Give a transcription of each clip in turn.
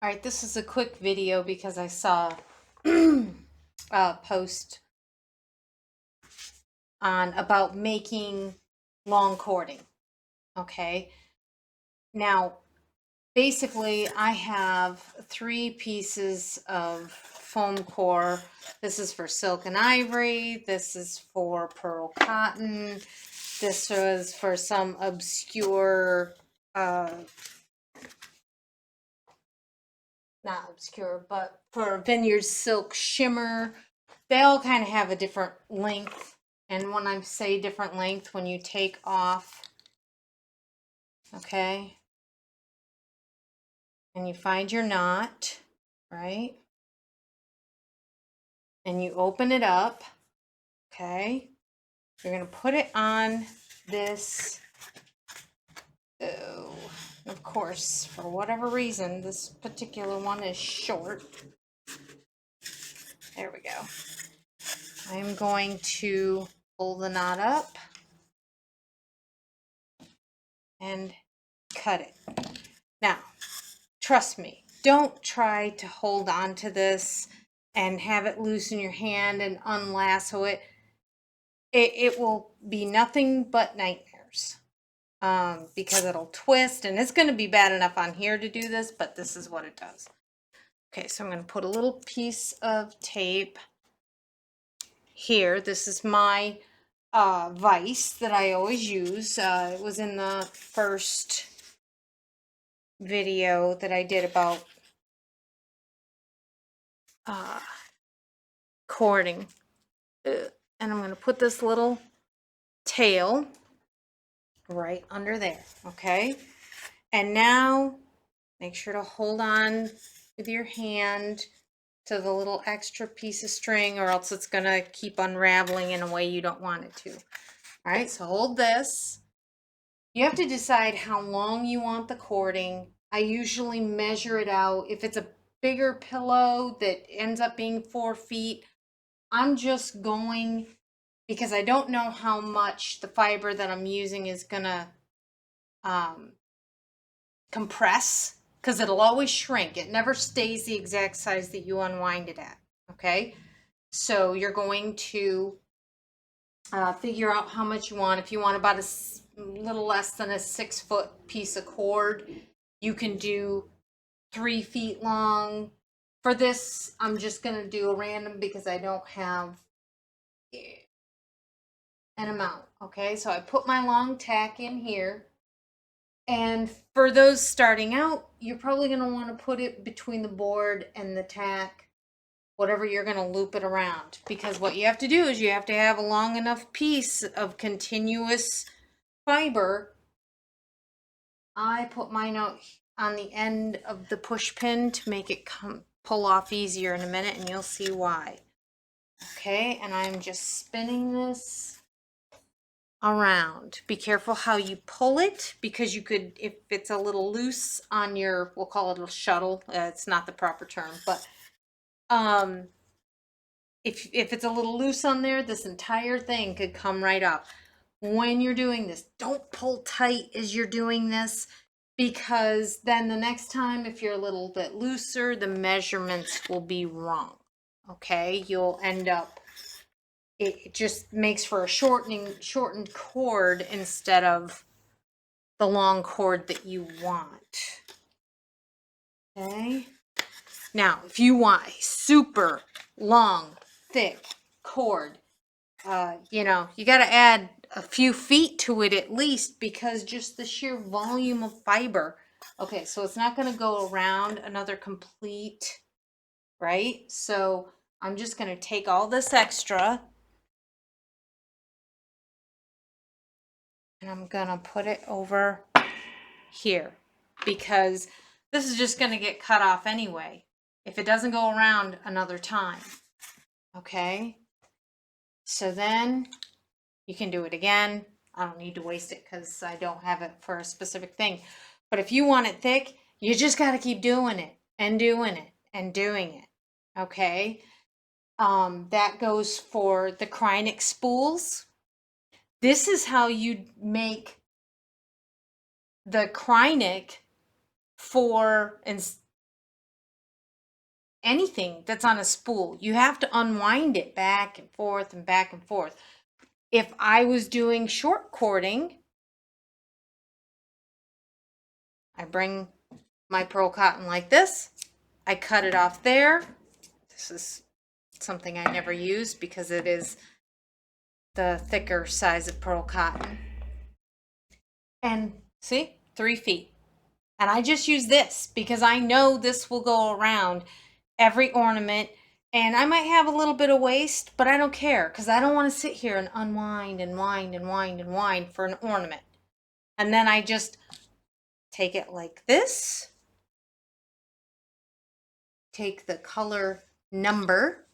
All right, this is a quick video because I saw a post on about making long cording. Okay, now basically I have 3 pieces of foam core. This is for silk and ivory. This is for pearl cotton. This was for some obscure, not obscure, but for vineyard silk shimmer. They all kind of have a different length. And when I say different length, when you take off, okay, and you find your knot, right? And you open it up, okay? You're going to put it on this. Oh, of course, for whatever reason, this particular one is short. There we go. I'm going to pull the knot up and cut it. Now, trust me, don't try to hold on to this and have it loose in your hand and unlasso it. It will be nothing but nightmares because it'll twist, and it's going to be bad enough on here to do this, but this is what it does. Okay, so I'm going to put a little piece of tape here. This is my vise that I always use. It was in the first video that I did about cording. And I'm going to put this little tail right under there, okay? And now make sure to hold on with your hand to the little extra piece of string, or else it's going to keep unraveling in a way you don't want it to. All right, so hold this. You have to decide how long you want the cording. I usually measure it out. If it's a bigger pillow that ends up being 4 feet, I'm just going, because I don't know how much the fiber that I'm using is gonna compress, because it'll always shrink. It never stays the exact size that you unwind it at, okay? So you're going to figure out how much you want. If you want about a little less than a 6-foot piece of cord, you can do 3 feet long. For this, I'm just gonna do a random because I don't have an amount. Okay, so I put my long tack in here. And for those starting out, you're probably going to want to put it between the board and the tack, whatever you're going to loop it around. Because what you have to do is you have to have a long enough piece of continuous fiber. I put mine out on the end of the push pin to make it pull off easier in a minute, and you'll see why. Okay, and I'm just spinning this around. Be careful how you pull it, because you could, if it's a little loose on your, we'll call it a shuttle, it's not the proper term, but if it's a little loose on there, this entire thing could come right up. When you're doing this, don't pull tight as you're doing this, because then the next time, if you're a little bit looser, the measurements will be wrong. Okay, you'll end up, it just makes for a shortened cord instead of the long cord that you want. Okay. Now, if you want a super long, thick cord, you know, you got to add a few feet to it at least, because just the sheer volume of fiber. Okay, so it's not going to go around another complete, right? So I'm just going to take all this extra and I'm gonna put it over here, because this is just gonna get cut off anyway if it doesn't go around another time. Okay, so then you can do it again. I don't need to waste it because I don't have it for a specific thing. But if you want it thick, you just got to keep doing it and doing it and doing it. Okay, that goes for the Krynic spools. This is how you make the Krynic for, and anything that's on a spool, you have to unwind it back and forth and back and forth. If I was doing short cording, I bring my pearl cotton like this. I cut it off there. This is something I never use because it is the thicker size of pearl cotton. And see, 3 feet. And I just use this because I know this will go around every ornament. And I might have a little bit of waste, but I don't care because I don't want to sit here and unwind and wind and wind and wind for an ornament. And then I just take it like this. Take the color number.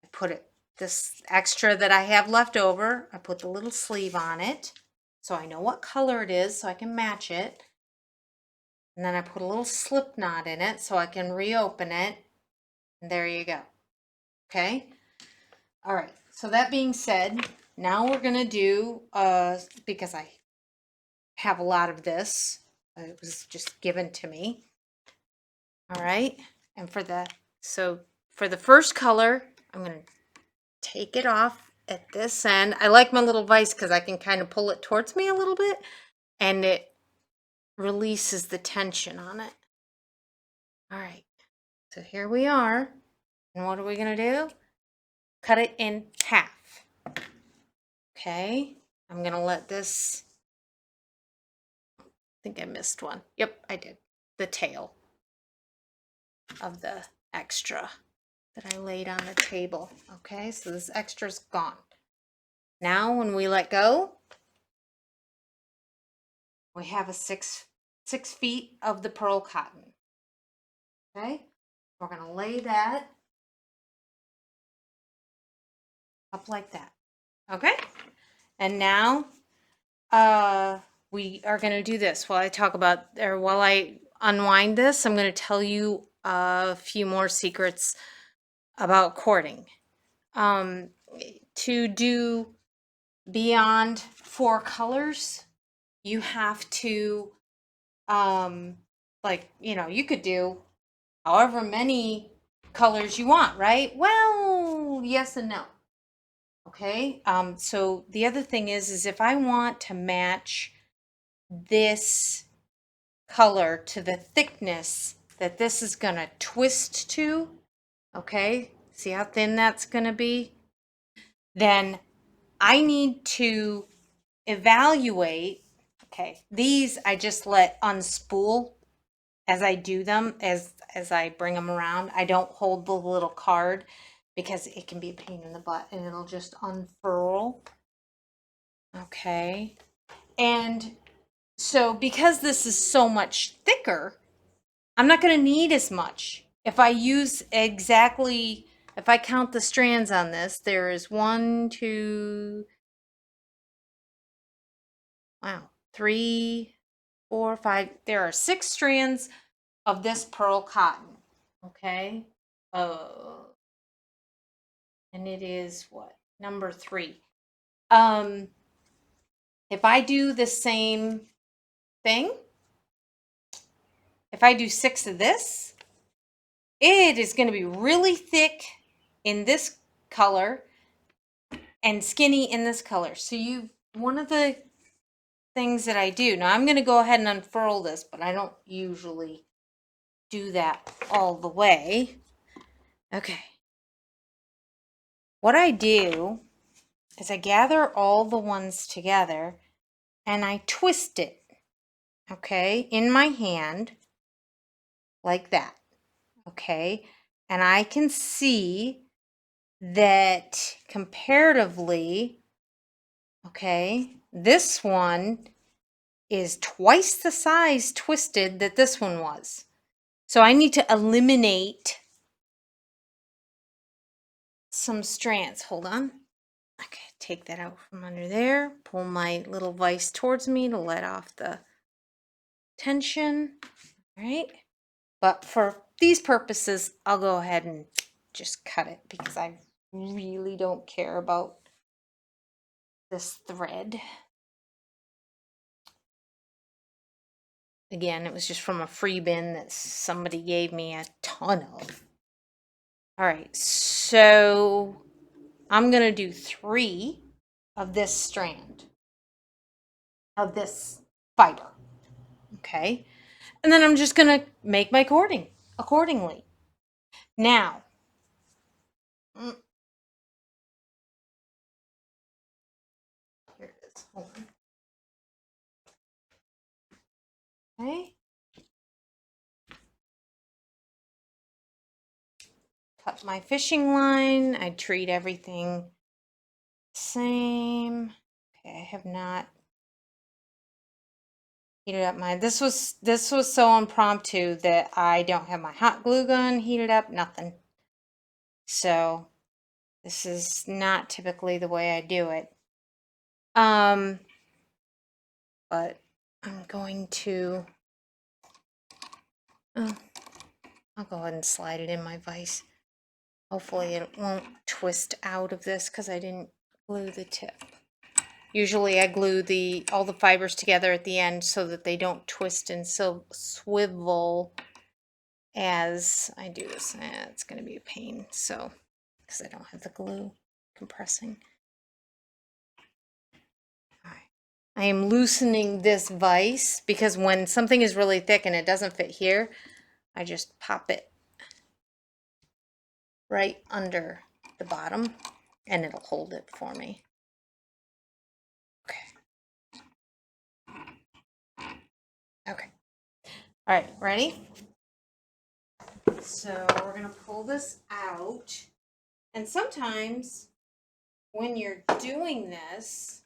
I put it, this extra that I have left over, I put the little sleeve on it. So I know what color it is so I can match it. And then I put a little slip knot in it so I can reopen it. And there you go. Okay. All right. So that being said, now we're going to do, because I have a lot of this, it was just given to me. All right. And for the first color, I'm going to take it off at this end. I like my little vise because I can kind of pull it towards me a little bit and it releases the tension on it. All right. So here we are. And what are we going to do? Cut it in half. Okay. I'm going to let this, I think I missed one. Yep, I did. The tail of the extra that I laid on the table. Okay, so this extra's gone. Now when we let go, we have a 6 feet of the pearl cotton. Okay, we're going to lay that up like that. Okay, and now we are going to do this while I talk about, or while I unwind this. I'm going to tell you a few more secrets about cording. To do beyond 4 colors, you have to, like, you know, you could do however many colors you want, right? Well, yes and no. Okay. So the other thing is if I want to match this color to the thickness that this is going to twist to, okay, see how thin that's going to be? Then I need to evaluate, okay, these I just let unspool as I do them, as I bring them around. I don't hold the little card because it can be a pain in the butt and it'll just unfurl. Okay. And so because this is so much thicker, I'm not going to need as much. If I use exactly, if I count the strands on this, there is 1, 2, wow, 3, 4, 5. There are 6 strands of this pearl cotton. Okay. And it is what? Number 3. If I do the same thing, if I do 6 of this, it is going to be really thick in this color and skinny in this color. So one of the things that I do, now I'm going to go ahead and unfurl this, but I don't usually do that all the way. Okay. What I do is I gather all the ones together and I twist it, okay, in my hand like that, okay? And I can see that comparatively, okay, this one is twice the size twisted that this one was. So I need to eliminate some strands. Hold on. Okay, take that out from under there. Pull my little vise towards me to let off the tension. All right. But for these purposes, I'll go ahead and just cut it because I really don't care about this thread. Again, it was just from a free bin that somebody gave me a ton of. All right, so I'm going to do 3 of this strand of this fiber. Okay. And then I'm just going to make my cording accordingly. Now, here it is. Hold on. Okay. Cut my fishing line. I treat everything the same. Okay, I have not heated up my, this was so impromptu that I don't have my hot glue gun heated up, nothing. So this is not typically the way I do it. But I'm going to, I'll go ahead and slide it in my vise. Hopefully it won't twist out of this because I didn't glue the tip. Usually I glue all the fibers together at the end so that they don't twist and swivel as I do this. It's going to be a pain, so, because I don't have the glue compressing. All right. I am loosening this vise because when something is really thick and it doesn't fit here, I just pop it right under the bottom and it'll hold it for me. Okay. All right, ready? So we're going to pull this out. And sometimes when you're doing this,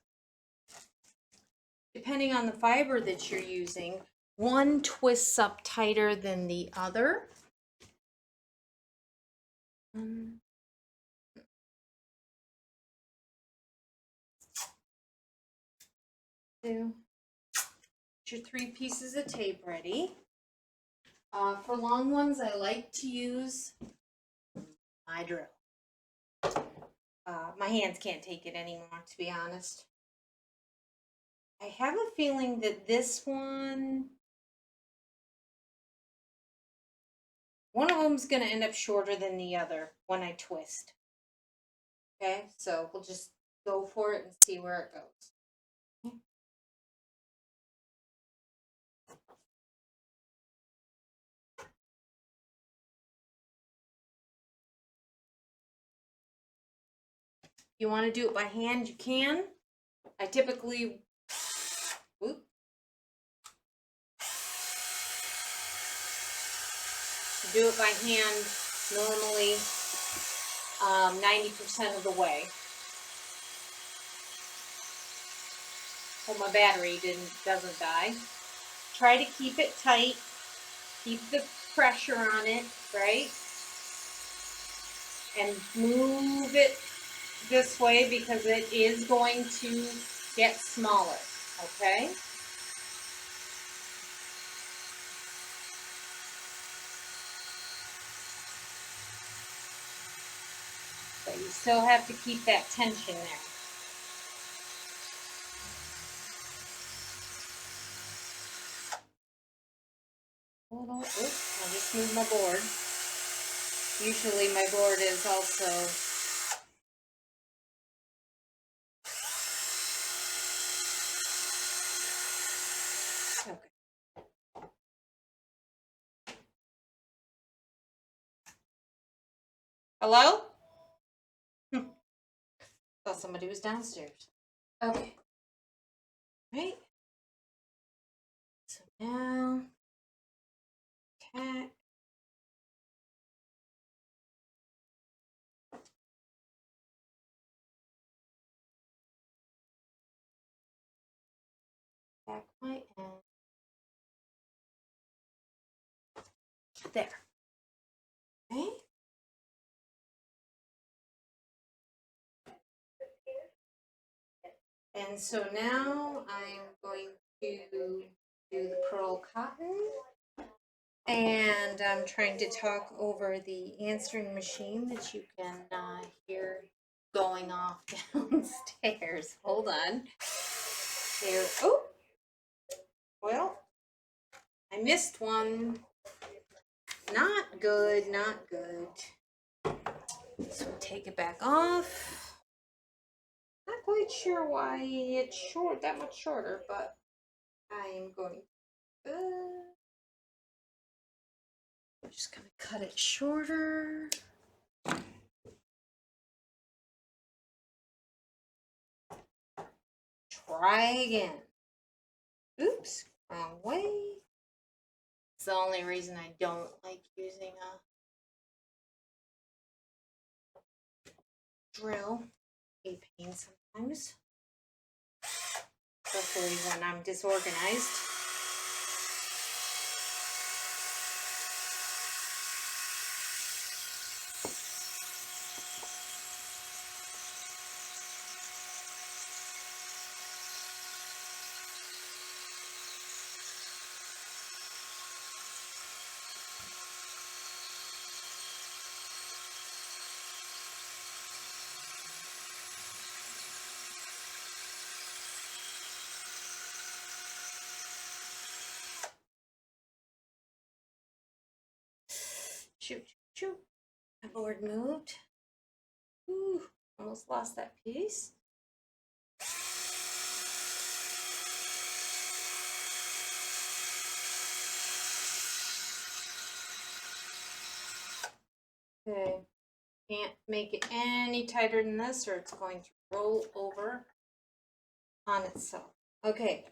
depending on the fiber that you're using, one twists up tighter than the other. Get your 3 pieces of tape ready. For long ones, I like to use my drill. My hands can't take it anymore, to be honest. I have a feeling that this one of them's going to end up shorter than the other when I twist. Okay, so we'll just go for it and see where it goes. If you want to do it by hand, you can. I typically, do it by hand normally 90% of the way. So my battery doesn't die. Try to keep it tight. Keep the pressure on it, right? And move it this way because it is going to get smaller, okay? But you still have to keep that tension there. I'll just move my board. Usually my board is also okay. Hello? Thought somebody was downstairs. Okay. Right. So now, cat. Back my end. There. Okay. And so now I'm going to do the pearl cotton. And I'm trying to talk over the answering machine that you can hear going off downstairs. Hold on. Here. Oh, well, I missed one. Not good, not good. So we take it back off. Not quite sure why it's short, that much shorter, but I am going to just gonna cut it shorter. Try again. Oops, wrong way. It's the only reason I don't like using a drill. A pain sometimes, especially when I'm disorganized. Shoot, shoot. My board moved. Ooh, almost lost that piece. Okay, can't make it any tighter than this or it's going to roll over on itself. Okay,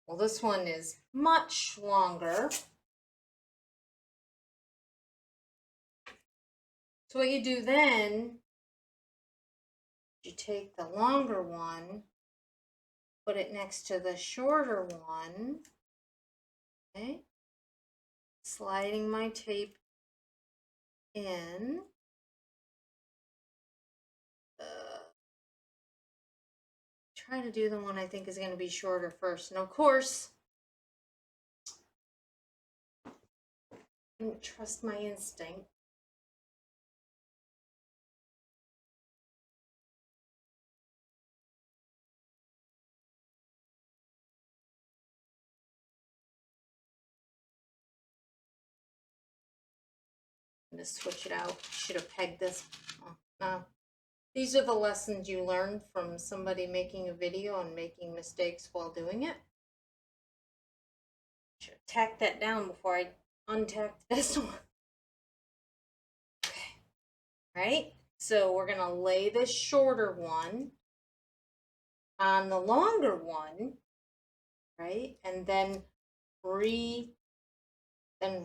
well this one is much longer. So what you do then, you take the longer one, put it next to the shorter one, okay, sliding my tape in. Try to do the one I think is going to be shorter first. And of course, I didn't trust my instinct. I'm going to switch it out. Should have pegged this. Oh, no. These are the lessons you learn from somebody making a video and making mistakes while doing it. Should have tacked that down before I untacked this one. Okay. Right? So we're going to lay this shorter one on the longer one, right? And then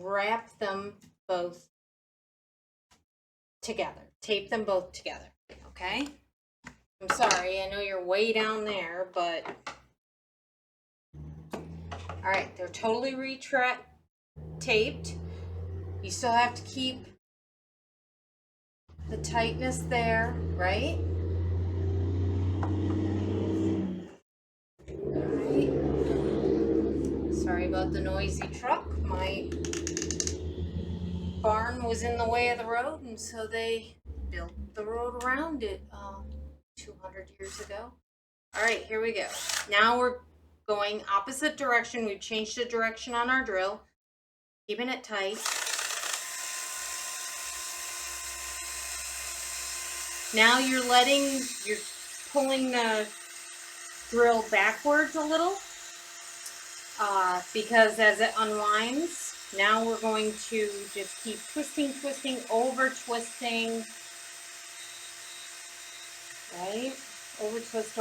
wrap them both together. Tape them both together, okay? I'm sorry, I know you're way down there, but all right, they're totally taped. You still have to keep the tightness there, right? All right. Sorry about the noisy truck. My barn was in the way of the road, and so they built the road around it 200 years ago. All right, here we go. Now we're going opposite direction. We've changed the direction on our drill, keeping it tight. Now you're pulling the drill backwards a little because as it unwinds, now we're going to just keep twisting, over twisting, right? Over twist.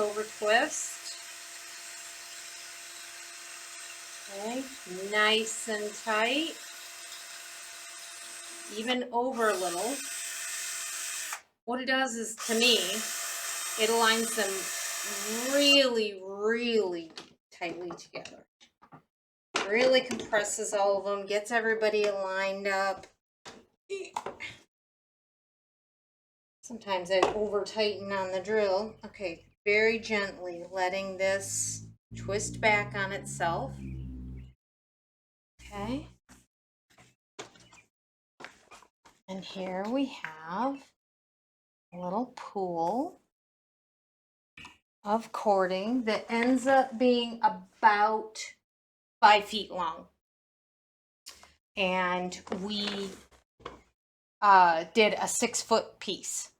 Okay, nice and tight. Even over a little. What it does is, to me, it aligns them really, really tightly together. Really compresses all of them, gets everybody lined up. Sometimes I over tighten on the drill. Okay, very gently letting this twist back on itself. Okay. And here we have a little pool of cording that ends up being about 5 feet long. And we did a 6-foot piece.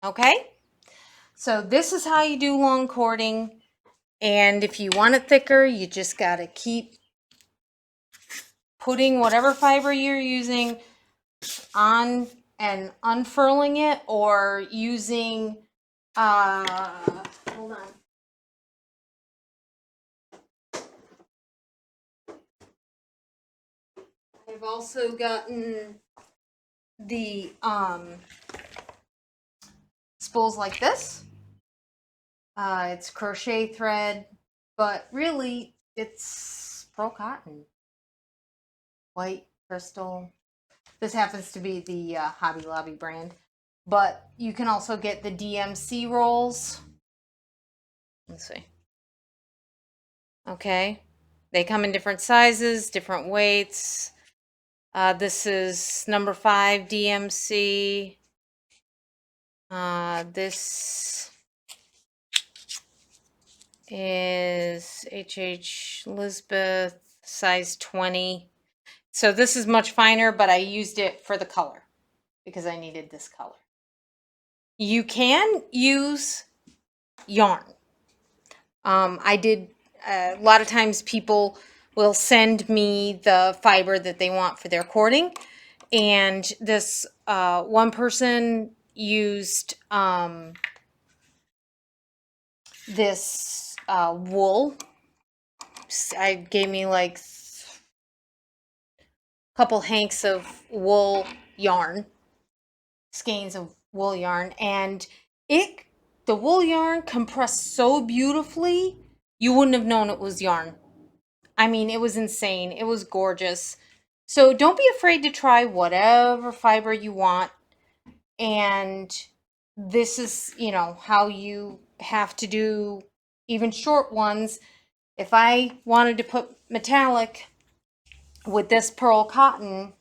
Okay, so this is how you do long cording. And if you want it thicker, you just got to keep putting whatever fiber you're using on and unfurling it, or using, hold on. I've also gotten the spools like this. It's crochet thread, but really it's pearl cotton, white crystal. This happens to be the Hobby Lobby brand, but you can also get the DMC rolls. Let's see. Okay, they come in different sizes, different weights. This is number 5 DMC. This is HH Lisbeth, size 20. So this is much finer, but I used it for the color because I needed this color. You can use yarn. I did, a lot of times people will send me the fiber that they want for their cording. And this one person used this wool. I gave me like a couple hanks of wool yarn, skeins of wool yarn, and the wool yarn compressed so beautifully you wouldn't have known it was yarn. I mean, it was insane. It was gorgeous. So don't be afraid to try whatever fiber you want. And this is, how you have to do even short ones. If I wanted to put metallic with this pearl cotton,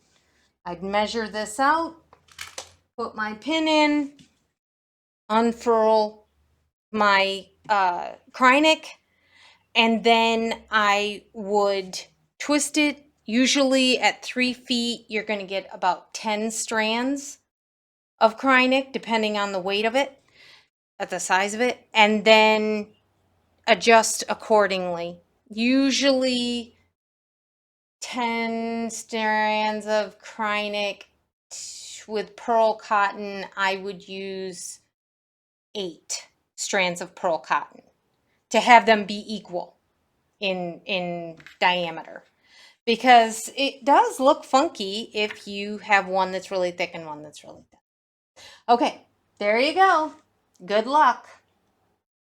I'd measure this out, put my pin in, unfurl my Krynic, and then I would twist it. Usually at 3 feet, you're going to get about 10 strands of Krynic, depending on the weight of it, at the size of it, and then adjust accordingly. Usually 10 strands of Krynic. With pearl cotton, I would use 8 strands of pearl cotton to have them be equal in diameter, because it does look funky if you have one that's really thick and one that's really thin. Okay, there you go. Good luck.